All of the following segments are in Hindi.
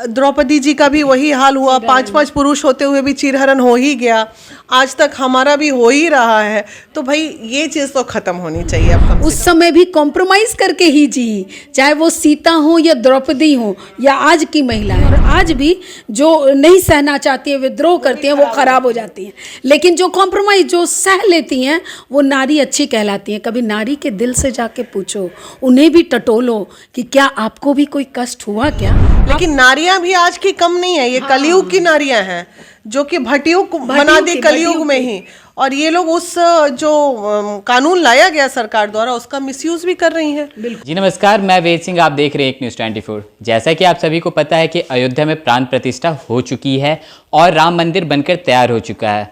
द्रौपदी जी का भी वही हाल हुआ, 5-5 पुरुष होते हुए भी चीरहरण हो ही गया, आज तक हमारा भी हो ही रहा है। तो भाई ये चीज़ तो खत्म होनी चाहिए अब कम से उस समय भी कॉम्प्रोमाइज करके ही जी, चाहे वो सीता हो या द्रौपदी हो या आज की महिलाएं। और आज भी जो नहीं सहना चाहती है, विद्रोह करती हैं, वो खराब हो जाती हैं। लेकिन जो कॉम्प्रोमाइज, जो सह लेती हैं, वो नारी अच्छी कहलाती हैं। कभी नारी के दिल से जाके पूछो, उन्हें भी टटोलो कि क्या आपको भी कोई कष्ट हुआ क्या। लेकिन नारियां भी आज की कम नहीं है, ये कलयुग की नारियां हैं जो कि भटियुग बना दी कलयुग में ही। और ये लोग उस जो कानून लाया गया सरकार द्वारा उसका मिसयूज भी कर रही हैं। जी नमस्कार, मैं वेद सिंह, आप देख रहे हैं एक न्यूज़ 24। जैसा कि आप सभी को पता है कि अयोध्या में प्राण प्रतिष्ठा हो चुकी है और राम मंदिर बनकर तैयार हो चुका है।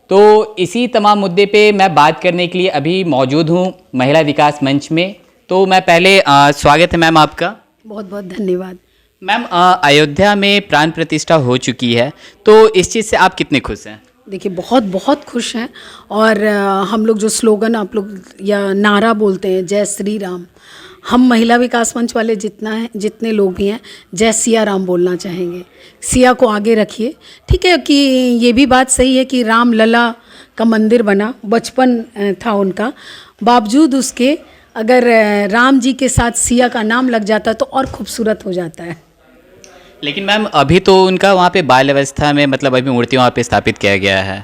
तो इसी तमाम मुद्दे पे मैं बात करने के लिए अभी मौजूद हूँ महिला विकास मंच में। तो मैं पहले स्वागत है मैम आपका। बहुत बहुत धन्यवाद। मैम, अयोध्या में प्राण प्रतिष्ठा हो चुकी है, तो इस चीज़ से आप कितने खुश हैं? देखिए, बहुत बहुत खुश हैं। और हम लोग जो स्लोगन आप लोग या नारा बोलते हैं, जय श्री राम, हम महिला विकास मंच वाले जितने लोग भी हैं, जय सिया राम बोलना चाहेंगे। सिया को आगे रखिए, ठीक है। कि ये भी बात सही है कि राम लला का मंदिर बना, बचपन था उनका, बावजूद उसके अगर राम जी के साथ सिया का नाम लग जाता तो और खूबसूरत हो जाता है। लेकिन मैम अभी तो उनका वहाँ पे बाल अवस्था में मतलब अभी मूर्ति वहाँ पे स्थापित किया गया है,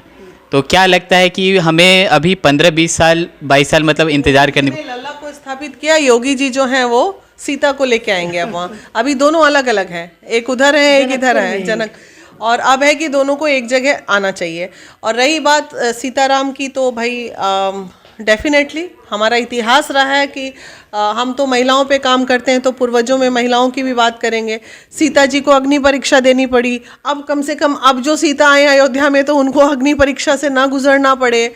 तो क्या लगता है कि हमें अभी 15-20 साल 22 साल मतलब इंतजार करने। लल्ला को स्थापित किया, योगी जी जो हैं वो सीता को लेके आएंगे अब वहाँ। अभी दोनों अलग अलग हैं, एक उधर है एक इधर है, जनक। और अब है कि दोनों को एक जगह आना चाहिए। और रही बात सीताराम की, तो भाई डेफिनेटली हमारा इतिहास रहा है कि हम तो महिलाओं पे काम करते हैं, तो पूर्वजों में महिलाओं की भी बात करेंगे। सीता जी को अग्नि परीक्षा देनी पड़ी, अब कम से कम अब जो सीता आए अयोध्या में तो उनको अग्नि परीक्षा से ना गुजरना पड़े।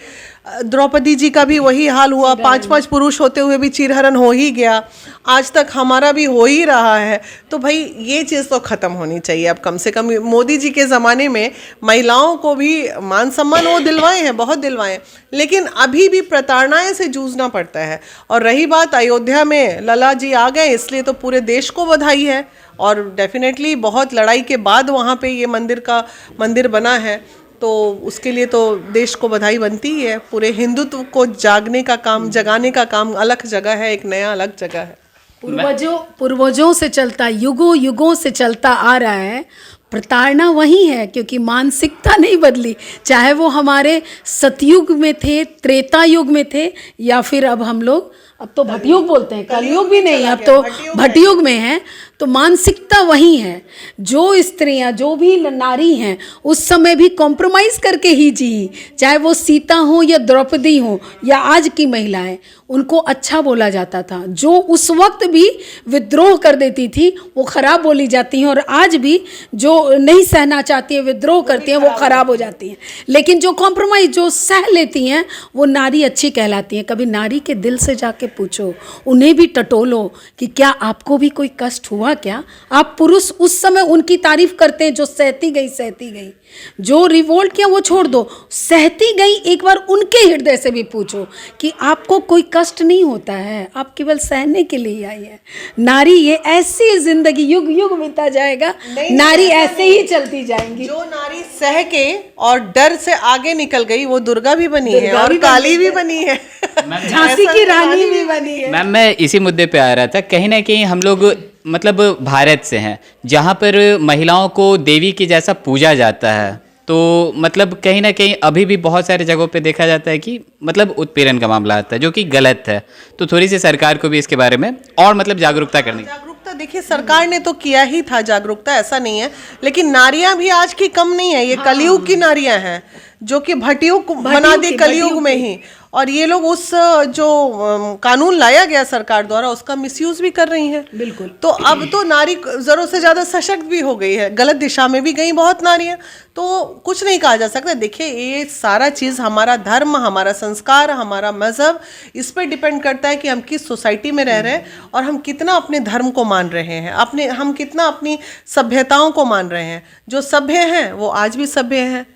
द्रौपदी जी का भी वही हाल हुआ, 5-5 पुरुष होते हुए भी चीरहरण हो ही गया, आज तक हमारा भी हो ही रहा है। तो भाई ये चीज़ तो ख़त्म होनी चाहिए अब कम से कम। मोदी जी के ज़माने में महिलाओं को भी मान सम्मान वो दिलवाए हैं, बहुत दिलवाए हैं, लेकिन अभी भी प्रताड़नाएं से जूझना पड़ता है। और रही बात अयोध्या में लला जी आ गए, इसलिए तो पूरे देश को बधाई है। और डेफिनेटली बहुत लड़ाई के बाद वहाँ पे ये मंदिर बना है, तो उसके लिए तो देश को बधाई बनती ही है। पूरे हिंदुत्व को जगाने का काम अलग जगह है, एक नया अलग जगह है। पूर्वजों से चलता, युगों युगों से चलता आ रहा है। प्रताड़ना वही है, क्योंकि मानसिकता नहीं बदली। चाहे वो हमारे सतयुग में थे, त्रेता युग में थे, या फिर अब तो भटयुग बोलते हैं, कलयुग भी नहीं, अब तो भटयुग में है। तो मानसिकता वही है। जो स्त्रियां, जो भी नारी हैं, उस समय भी कॉम्प्रोमाइज़ करके ही जी, चाहे वो सीता हो या द्रौपदी हो या आज की महिलाएं, उनको अच्छा बोला जाता था। जो उस वक्त भी विद्रोह कर देती थी वो खराब बोली जाती हैं, और आज भी जो नहीं सहना चाहती है, विद्रोह करती हैं, वो खराब हो जाती हैं। लेकिन जो कॉम्प्रोमाइज़, जो सह लेती हैं, वो नारी अच्छी कहलाती हैं। कभी नारी के दिल से जाके पूछो, उन्हें भी टटोलो कि क्या आपको भी कोई कष्ट हुआ क्या। आप पुरुष उस समय उनकी तारीफ करते हैं जो सहती गई, जो रिवोल्ट किया वो छोड़ दो, सहती गई। एक बार उनके हृदय से भी पूछो कि आपको कोई कष्ट नहीं होता है, आप केवल सहने के लिए आई है। नारी ये ऐसी जिंदगी, युग युग बीता जाएगा, नारी ऐसे ही चलती जाएंगी। जो नारी सह के और डर से आगे निकल गई वो दुर्गा भी बनी है और काली भी बनी है, झांसी की रानी भी बनी है। मैम मैं इसी मुद्दे पे आ रहा था। कहीं ना कहीं हम लोग मतलब भारत से हैं जहाँ पर महिलाओं को देवी के जैसा पूजा जाता है, तो मतलब कहीं ना कहीं अभी भी बहुत सारे जगहों पे देखा जाता है कि मतलब उत्पीड़न का मामला आता है, जो कि गलत है। तो थोड़ी सी सरकार को भी इसके बारे में और मतलब जागरूकता देखिए, सरकार ने तो किया ही था जागरूकता, ऐसा नहीं है। लेकिन नारियां भी आज की कम नहीं है, ये कलयुग की नारियां हैं जो कि भटियुग बना दी कलयुग में ही। और ये लोग उस जो कानून लाया गया सरकार द्वारा उसका मिसयूज भी कर रही हैं। बिल्कुल। तो अब तो नारी जरूरत से ज़्यादा सशक्त भी हो गई है, गलत दिशा में भी गई बहुत नारियां, तो कुछ नहीं कहा जा सकता। देखिए, ये सारा चीज़ हमारा धर्म, हमारा संस्कार, हमारा मज़हब, इस पर डिपेंड करता है कि हम किस सोसाइटी में रह रहे हैं और हम कितना अपने धर्म को मान रहे हैं, हम कितना अपनी सभ्यताओं को मान रहे हैं। जो सभ्य हैं वो आज भी सभ्य हैं,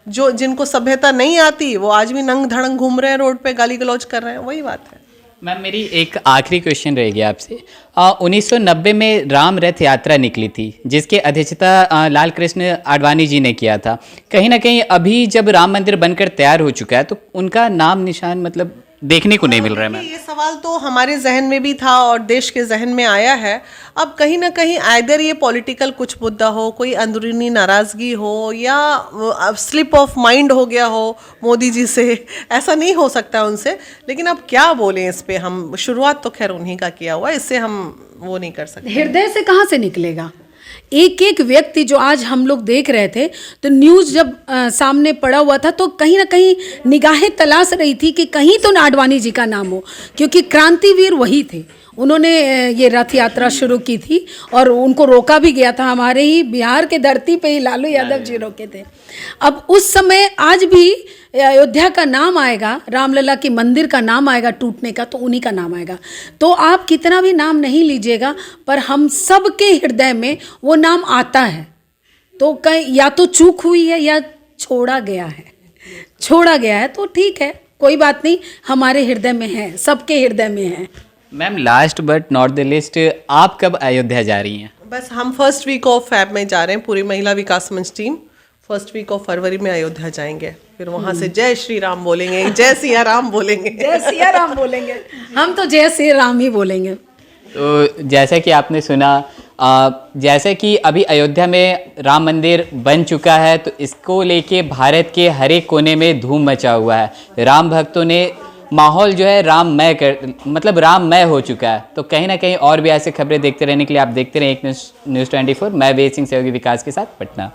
जिनको सभ्यता नहीं आती वो आज भी नंग धड़ंग घूम रहे हैं रोड पे, गाली गलौज कर रहे हैं, वही बात है। मैम मेरी एक आखिरी क्वेश्चन रहेगी आपसे। 1990 में राम रथ यात्रा निकली थी जिसकी अध्यक्षता लाल कृष्ण आडवाणी जी ने किया था। कहीं ना कहीं अभी जब राम मंदिर बनकर तैयार हो चुका है तो उनका नाम निशान मतलब देखने को नहीं मिल रहा है मैम। ये सवाल तो हमारे जहन में भी था और देश के जहन में आया है। अब कहीं ना कहीं आइदर ये पॉलिटिकल कुछ मुद्दा हो, कोई अंदरूनी नाराज़गी हो, या स्लिप ऑफ माइंड हो गया हो मोदी जी से, ऐसा नहीं हो सकता उनसे। लेकिन अब क्या बोलें इस पे, हम शुरुआत तो खैर उन्हीं का किया हुआ है, इससे हम वो नहीं कर सकते। हृदय से कहाँ से निकलेगा? एक एक व्यक्ति जो आज हम लोग देख रहे थे, तो न्यूज़ जब सामने पड़ा हुआ था तो कहीं ना कहीं निगाहें तलाश रही थी कि कहीं तो आडवाणी जी का नाम हो, क्योंकि क्रांतिवीर वही थे। उन्होंने ये रथ यात्रा शुरू की थी और उनको रोका भी गया था, हमारे ही बिहार के धरती पे ही लालू यादव जी रोके थे। अब उस समय आज भी अयोध्या का नाम आएगा, रामलला के मंदिर का नाम आएगा टूटने का, तो उन्हीं का नाम आएगा। तो आप कितना भी नाम नहीं लीजिएगा, पर हम सब के हृदय में वो नाम आता है। तो कहीं या तो चूक हुई है या छोड़ा गया है, छोड़ा गया है तो ठीक है, कोई बात नहीं, हमारे हृदय में है, सबके हृदय में है। Ma'am last but not the list, आप कब अयोध्या जा रही हैं? बस हम फर्स्ट वीक ऑफ फेब में जा रहे हैं, पूरी Mahila Vikas Manch team. First week of फरवरी में अयोध्या जाएंगे, फिर वहां से जय श्री राम बोलेंगे, जय सिया राम बोलेंगे। जय सिया राम बोलेंगे, हम तो जय श्री राम ही बोलेंगे। तो जैसा कि आपने सुना, जैसे कि अभी अयोध्या में राम मंदिर बन चुका है तो इसको लेके भारत के हर एक कोने में धूम मचा हुआ है। राम भक्तों ने माहौल जो है राममय हो चुका है। तो कहीं ना कहीं और भी ऐसे खबरें देखते रहने के लिए आप देखते रहें एक न्यूज़ 24। मैं वेद सिंह सहयोगी विकास के साथ, पटना।